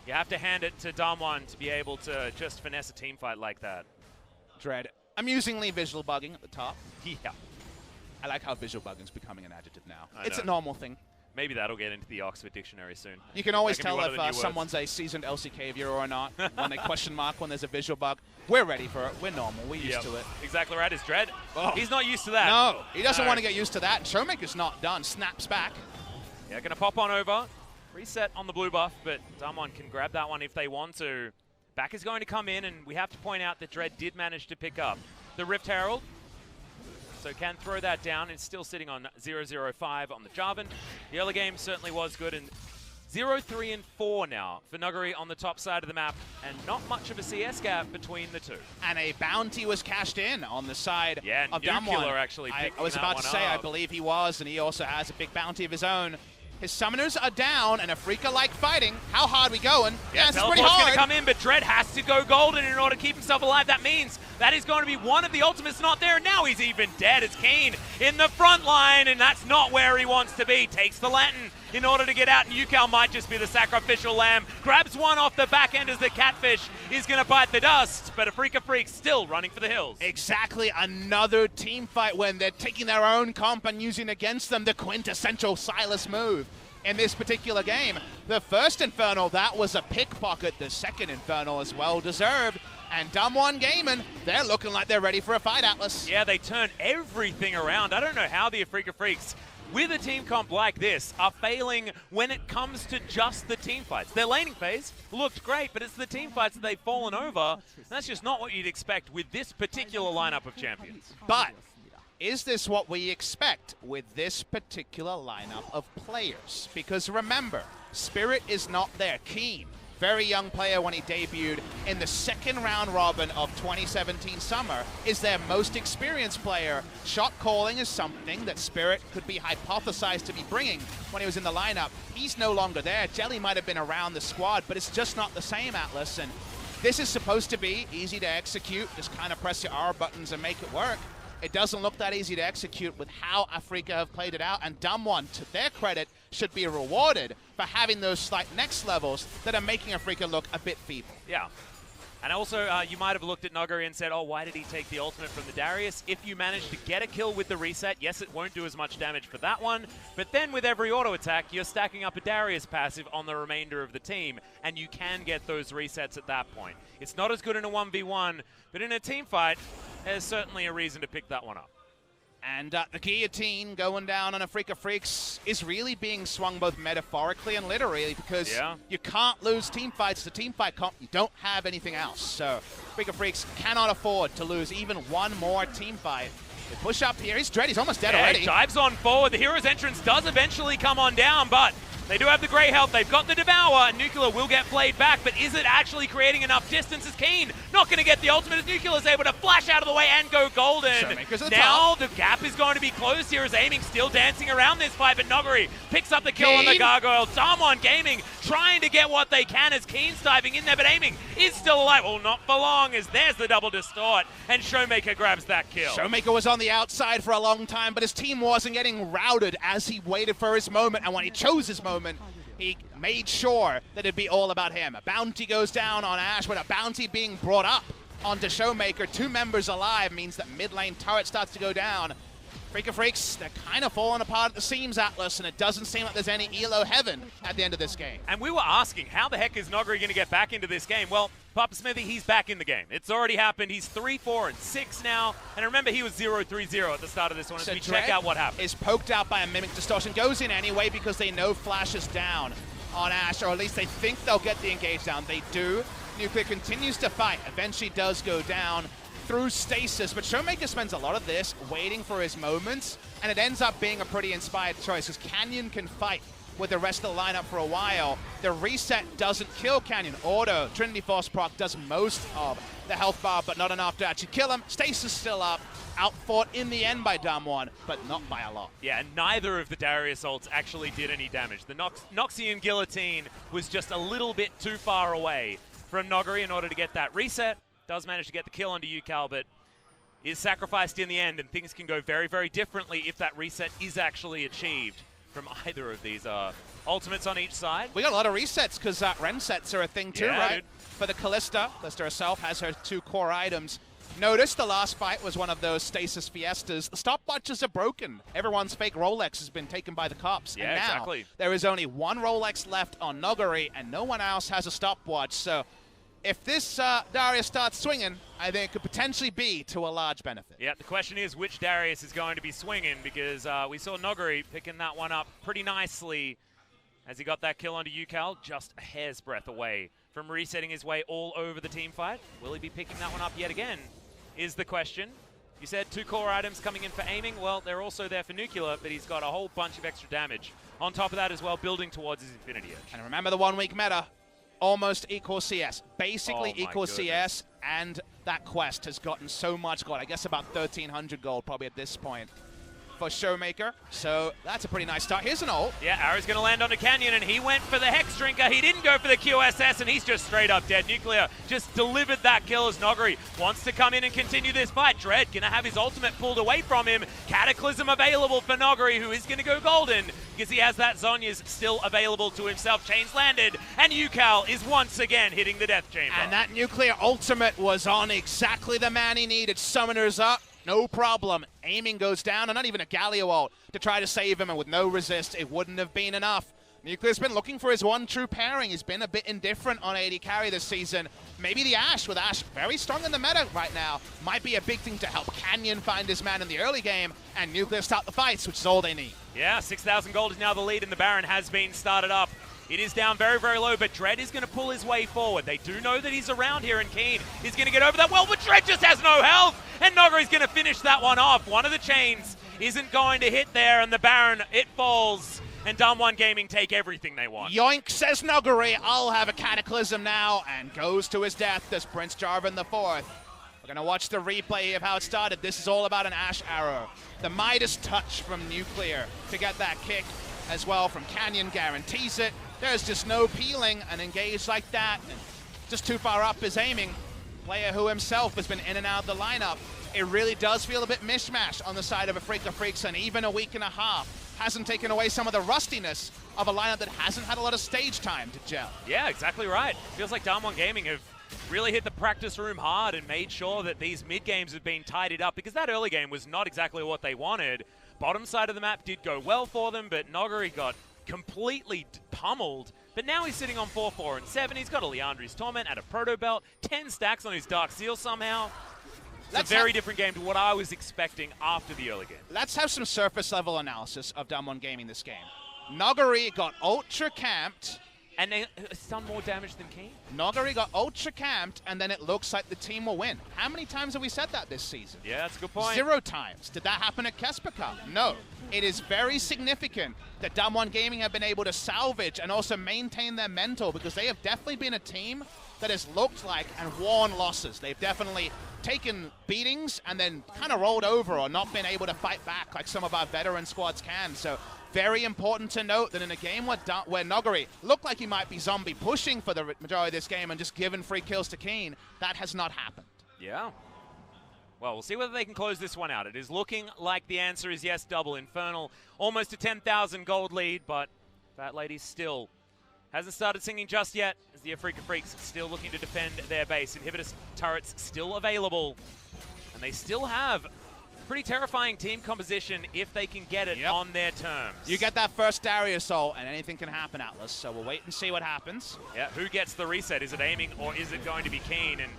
you have to hand it to Damwon to be able to just finesse a team fight like that. Dread. Amusingly visual bugging at the top. Yeah. I like how visual bugging is becoming an adjective now. I It's know. a normal thing. Maybe that'll get into the Oxford Dictionary soon. You can always That can be tell one of the new if words. someone's a seasoned LCK viewer or not when they question mark when there's a visual bug. We're ready for it. We're normal. We're used to it. Exactly right. Is Dread. Oh. He's not used to that. No, he doesn't No. want to get used to that. Showmaker's not done. Snaps back. Yeah, going to pop on over. Reset on the blue buff, but Damwon can grab that one if they want to. Back is going to come in, and we have to point out that Dread did manage to pick up the Rift Herald. So can throw that down. It's still sitting on 0-0-5 on the Jarvan. The early game certainly was good, and 0-3-4 now for Nuguri on the top side of the map, and not much of a CS gap between the two. And a bounty was cashed in on the side of Nuclear Damwon. actually I picking was that about one to say, I up. believe he was, and he also has a big bounty of his own. His summoners are down, and Afreeca like fighting. How hard we going? Yeah, Yes, it's pretty Teleport's hard. going to come in, but Dread has to go golden in order to keep himself alive. That means that is going to be one of the ultimates not there. Now he's even dead. It's Keen in the front line, and that's not where he wants to be. Takes the Lantern in order to get out, and Yukal might just be the sacrificial lamb. Grabs one off the back end as the Catfish is going to bite the dust, but Afreeca Freecs still running for the hills. Exactly, another team fight when they're taking their own comp and using against them the quintessential Silas move. In this particular game, the first Infernal, that was a pickpocket. The second Infernal is well deserved. And Damwon Gaming, they're looking like they're ready for a fight, Atlas. Yeah, they turn everything around. I don't know how the Afreeca Freecs, with a team comp like this, are failing when it comes to just the team fights. Their laning phase looked great, but it's the team fights that they've fallen over. And that's just not what you'd expect with this particular lineup of champions. But is this what we expect with this particular lineup of players? Because remember, Spirit is not there. Keen, very young player when he debuted in the second round robin of 2017 summer, is their most experienced player. Shot calling is something that Spirit could be hypothesized to be bringing when he was in the lineup. He's no longer there. Jelly might have been around the squad, but it's just not the same, Atlas. And this is supposed to be easy to execute. Just kind of press your R buttons and make it work. It doesn't look that easy to execute with how Afreeca have played it out, and Damwon, to their credit, should be rewarded for having those slight next levels that are making Afreeca look a bit feeble. Yeah. And also, you might have looked at Nuguri and said, oh, why did he take the ultimate from the Darius? If you manage to get a kill with the reset, yes, it won't do as much damage for that one, but then with every auto attack, you're stacking up a Darius passive on the remainder of the team, and you can get those resets at that point. It's not as good in a 1v1, but in a team fight, there's certainly a reason to pick that one up. And the guillotine going down on Afreeca Freecs is really being swung both metaphorically and literally, because you can't lose team fights to team fight comp. You don't have anything else. So Afreeca Freecs cannot afford to lose even one more team fight. They push up here. He's Dread. He's almost dead already. He dives on forward. The hero's entrance does eventually come on down, but they do have the grey health. They've got the Devour. Nuclear will get played back, but is it actually creating enough distance? As Keen not going to get the ultimate, as Nuclear is able to flash out of the way and go golden. Now the gap is going to be closed here as Aiming still dancing around this fight, but Nuguri picks up the kill on the Gargoyle. Damwon Gaming trying to get what they can as Keen's diving in there, but Aiming is still alive. Well, not for long, as there's the double distort, and Showmaker grabs that kill. Showmaker was on the outside for a long time, but his team wasn't getting routed as he waited for his moment, and when he chose his moment, he made sure that it'd be all about him. A bounty goes down on Ash, but a bounty being brought up onto Showmaker. 2 members alive means that mid lane turret starts to go down. Afreeca Freecs, they're kind of falling apart at the seams, Atlas, and it doesn't seem like there's any ELO heaven at the end of this game. And we were asking, how the heck is Nuguri going to get back into this game? Well, Papa Smithy, he's back in the game. It's already happened. He's 3-4-6 now. And remember, he was 0-3-0 at the start of this one, as we check out what happened. Is poked out by a Mimic Distortion. Goes in anyway because they know Flash is down on Ash, or at least they think they'll get the engage down. They do. Nuclear continues to fight. Eventually does go down through stasis, but Showmaker spends a lot of this waiting for his moments, and it ends up being a pretty inspired choice, because Canyon can fight with the rest of the lineup for a while. The reset doesn't kill Canyon. Auto, Trinity Force proc does most of the health bar, but not enough to actually kill him. Stasis still up, outfought in the end by Damwon, but not by a lot. Yeah, and neither of the Darius ults actually did any damage. The Noxian Guillotine was just a little bit too far away from Nuguri in order to get that reset. Does manage to get the kill onto Yukal, but is sacrificed in the end, and things can go very, very differently if that reset is actually achieved from either of these ultimates on each side. We got a lot of resets because Ren sets are a thing too, Yeah, right? dude. For the Kalista herself has her 2 core items. Notice the last fight was one of those stasis fiestas. The stopwatches are broken. Everyone's fake Rolex has been taken by the cops. Yeah, and now exactly. there is only 1 Rolex left on Noguri, and no one else has a stopwatch. So if this Darius starts swinging, I think it could potentially be to a large benefit. Yeah, the question is which Darius is going to be swinging, because we saw Noguri picking that one up pretty nicely as he got that kill onto UCal, just a hair's breadth away from resetting his way all over the team fight. Will he be picking that one up yet again, is the question. You said 2 core items coming in for aiming. Well, they're also there for nuclear, but he's got a whole bunch of extra damage. On top of that as well, building towards his Infinity Edge. And remember the 1 week meta, almost equal CS. Basically Oh my equal goodness. CS, and that quest has gotten so much gold. I guess about 1,300 gold probably at this point for Showmaker. So that's a pretty nice start. Here's an ult. Yeah, arrow's going to land on the Canyon, and he went for the Hex Drinker. He didn't go for the QSS, and he's just straight up dead. Nuclear just delivered that kill as Noguri wants to come in and continue this fight. Dread going to have his ultimate pulled away from him. Cataclysm available for Noguri, who is going to go golden because he has that Zhonya's still available to himself. Chains landed, and UCal is once again hitting the Death Chamber. And that Nuclear ultimate was on exactly the man he needed. Summoners up. No problem. Aiming goes down, and not even a Galio ult to try to save him, and with no resist, it wouldn't have been enough. Nuclear's been looking for his one true pairing. He's been a bit indifferent on AD carry this season. Maybe the Ashe, with Ashe very strong in the meta right now, might be a big thing to help Canyon find his man in the early game, and Nuclear start the fights, which is all they need. Yeah, 6,000 gold is now the lead, and the Baron has been started up. It is down very, very low, but Dread is going to pull his way forward. They do know that he's around here, and Keen is going to get over that well, but Dread just has no health, and Noguri's going to finish that one off. One of the chains isn't going to hit there, and the Baron, it falls, and Damwon Gaming take everything they want. Yoink, says Noguri. I'll have a Cataclysm now, and goes to his death as Prince Jarvan IV. We're going to watch the replay of how it started. This is all about an Ashe arrow. The Midas touch from Nuclear to get that kick as well from Canyon guarantees it. There's just no peeling and engage like that. And just too far up is aiming. Player who himself has been in and out of the lineup. It really does feel a bit mishmash on the side of Afreeca Freecs, and even a week and a half hasn't taken away some of the rustiness of a lineup that hasn't had a lot of stage time to gel. Yeah, exactly right. Feels like Damwon Gaming have really hit the practice room hard and made sure that these mid games have been tidied up, because that early game was not exactly what they wanted. Bottom side of the map did go well for them, but Noguri got completely pummeled. But now he's sitting on 4, 4, and 7. He's got a Leandri's Torment and a Proto Belt, 10 stacks on his Dark Seal somehow. It's a very different game to what I was expecting after the early game. Let's have some surface level analysis of Damwon Gaming this game. Noguri got ultra camped. And it's done more damage than Keen. Noguri got ultra camped, and then it looks like the team will win. How many times have we said that this season? Yeah, that's a good point. 0 times. Did that happen at Kesper Cup? No. It is very significant that Damwon Gaming have been able to salvage and also maintain their mental, because they have definitely been a team that has looked like and worn losses. They've definitely taken beatings and then kind of rolled over or not been able to fight back like some of our veteran squads can. So very important to note that in a game where Noguri looked like he might be zombie pushing for the majority of this game and just giving free kills to Keen, that has not happened. Yeah. Well, we'll see whether they can close this one out. It is looking like the answer is yes, double Infernal. Almost a 10,000 gold lead, but Fat Lady still hasn't started singing just yet, as the Afreeca Freecs still looking to defend their base. Inhibitor turrets still available, and they still have pretty terrifying team composition if they can get it on their terms. You get that first Darius ult, and anything can happen, Atlas, so we'll wait and see what happens. Yeah, who gets the reset? Is it aiming, or is it going to be Keen? And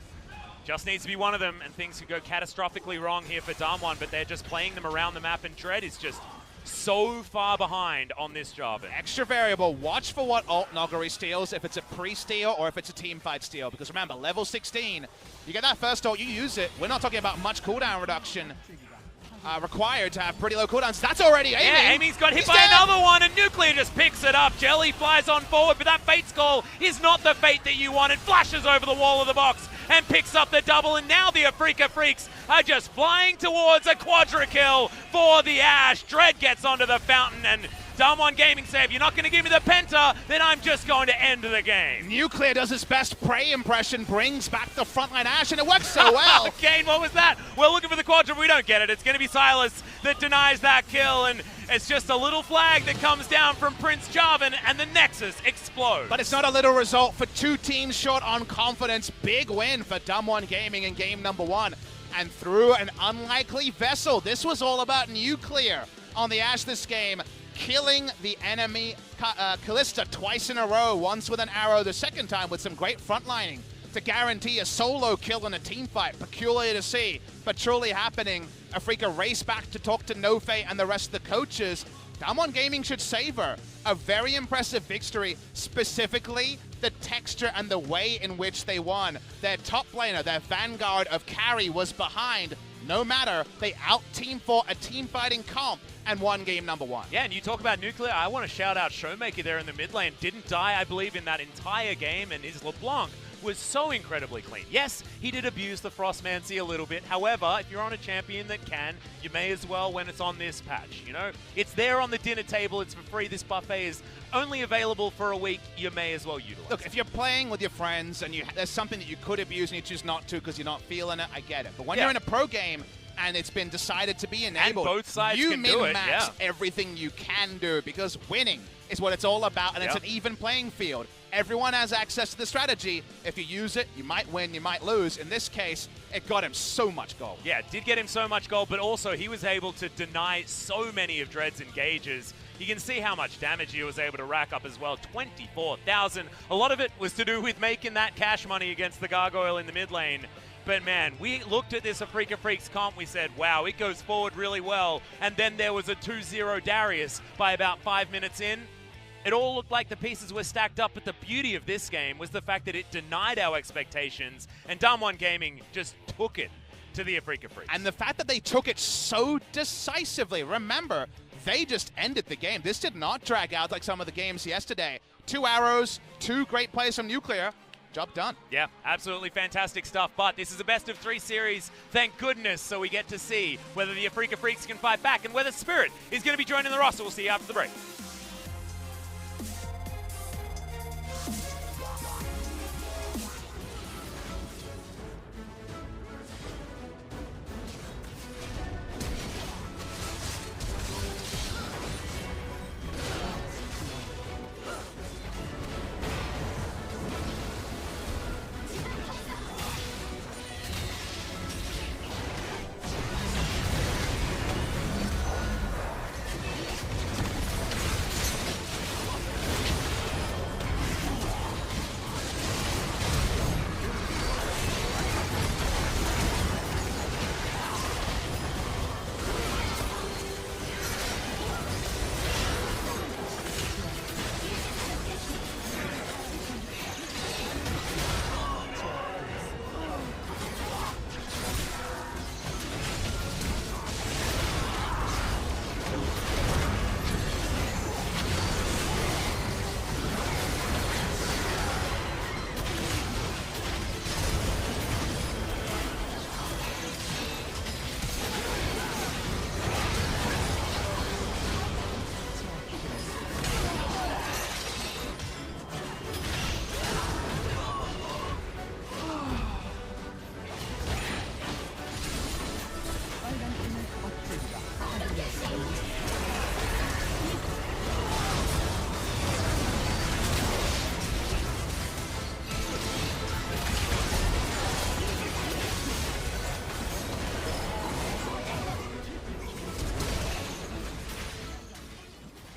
just needs to be one of them, and things could go catastrophically wrong here for Damwon, but they're just playing them around the map, and Dread is just so far behind on this Jarvan. Extra variable, watch for what ult Noguri steals, if it's a pre-steal or if it's a team fight steal, because remember, level 16, you get that first ult, you use it. We're not talking about much cooldown reduction required to have pretty low cooldowns. That's already aiming. Yeah, aiming's got hit by another one, and Nuclear just picks it up. Jelly flies on forward, but that Fate's Call is not the Fate that you wanted. Flashes over the wall of the box and picks up the double, and now the Afreeca Freecs are just flying towards a quadra kill for the Ashe. Dread gets onto the fountain and Damwon Gaming say, if you're not going to give me the penta, then I'm just going to end the game. Nuclear does his best prey impression, brings back the frontline Ash, and it works so well. Kane, what was that? We're looking for the quadra, we don't get it. It's going to be Silas that denies that kill, and it's just a little flag that comes down from Prince Jarvan, and the Nexus explodes. But it's not a little result for two teams short on confidence. Big win for Damwon Gaming in game number 1. And through an unlikely vessel, this was all about Nuclear on the Ash this game, killing the enemy Kalista twice in a row, once with an arrow, the second time with some great frontlining to guarantee a solo kill in a team fight. Peculiar to see, but truly happening. Afreeca race back to talk to Nofe and the rest of the coaches. Damwon Gaming should savor a very impressive victory, specifically the texture and the way in which they won. Their top laner, their vanguard of carry, was behind. No matter, they out-team fought a team-fighting comp and won game number 1. Yeah, and you talk about Nuclear, I want to shout out Showmaker there in the mid lane. Didn't die, I believe, in that entire game, and his LeBlanc was so incredibly clean. Yes, he did abuse the Frostmancy a little bit. However, if you're on a champion that can, you may as well when it's on this patch, you know? It's there on the dinner table, it's for free. This buffet is only available for a week. You may as well utilize Look, if you're playing with your friends and there's something that you could abuse and you choose not to because you're not feeling it, I get it. But when you're in a pro game and it's been decided to be enabled, and both sides you can do it, min-max everything you can do, because winning is what it's all about, and it's an even playing field. Everyone has access to the strategy. If you use it, you might win, you might lose. In this case, it got him so much gold. Yeah, it did get him so much gold, but also he was able to deny so many of Dread's engages. You can see how much damage he was able to rack up as well, 24,000. A lot of it was to do with making that cash money against the Gargoyle in the mid lane. But man, we looked at this Afreeca Freecs comp, we said, wow, it goes forward really well. And then there was a 2-0 Darius by about 5 minutes in. It all looked like the pieces were stacked up, but the beauty of this game was the fact that it denied our expectations, and Damwon Gaming just took it to the Afreeca Freecs. And the fact that they took it so decisively, remember, they just ended the game. This did not drag out like some of the games yesterday. 2 arrows, 2 great plays from Nuclear. Job done. Yeah, absolutely fantastic stuff. But this is a best of 3 series, thank goodness, so we get to see whether the Afreeca Freecs can fight back and whether Spirit is going to be joining the roster. We'll see you after the break.